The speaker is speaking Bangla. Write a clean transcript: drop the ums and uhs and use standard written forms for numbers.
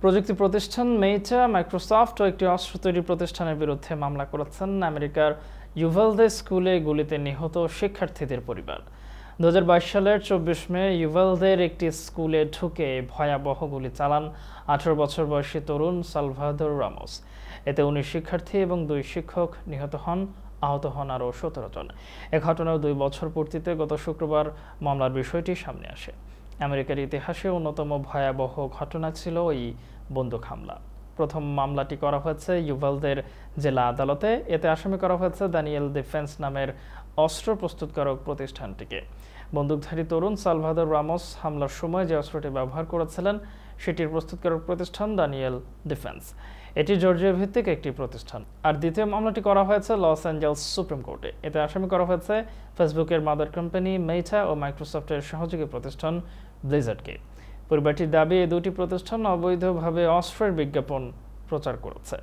প্রযুক্তি প্রতিষ্ঠান মেটা, মাইক্রোসফট ও একটি অস্ত্র তৈরি প্রতিষ্ঠানের বিরুদ্ধে মামলা করেছেন আমেরিকার ইউভালদে স্কুলে গুলিতে নিহত শিক্ষার্থীদের পরিবার। 2022 সালের 24 মে ইউভালদের একটি স্কুলে ঢুকে ভয়াবহ গুলি চালান 18 বছর বয়সী তরুণ সালভাদর রামোস। এতে 19 শিক্ষার্থী এবং 2 শিক্ষক নিহত হন, আহত হন আরও 17 জন। এ ঘটনার 2 বছর পূর্তিতে গত শুক্রবার মামলার বিষয়টি সামনে আসে। আমেরিকার ইতিহাসে অন্যতম ভয়াবহ ঘটনা ছিল এই বন্দুক হামলা। প্রথম মামলাটি করা হয়েছে ইউভালদের জেলা আদালতে। এতে আসামি করা হয়েছে দানিয়েল ডিফেন্স নামের অস্ত্র প্রস্তুতকারক প্রতিষ্ঠানটিকে। বন্দুকধারী তরুণ সালভাদর রামোস হামলার সময় যে অস্ত্রটি ব্যবহার করেছিলেন সেটির প্রস্তুতকারক প্রতিষ্ঠান দানিয়েল ডিফেন্স। এটি জর্জিয়া ভিত্তিক একটি প্রতিষ্ঠান। আর দ্বিতীয় মামলাটি করা হয়েছে লস অ্যাঞ্জেলস সুপ্রিম কোর্টে। এতে আসামি করা হয়েছে ফেসবুকের মাদার কোম্পানি মেটা ও মাইক্রোসফটের সহযোগী প্রতিষ্ঠান ব্লিজার্ডকে। পরিবারটির দাবি এই দুটি প্রতিষ্ঠান অবৈধভাবে অস্ত্রের বিজ্ঞাপন প্রচার করেছে।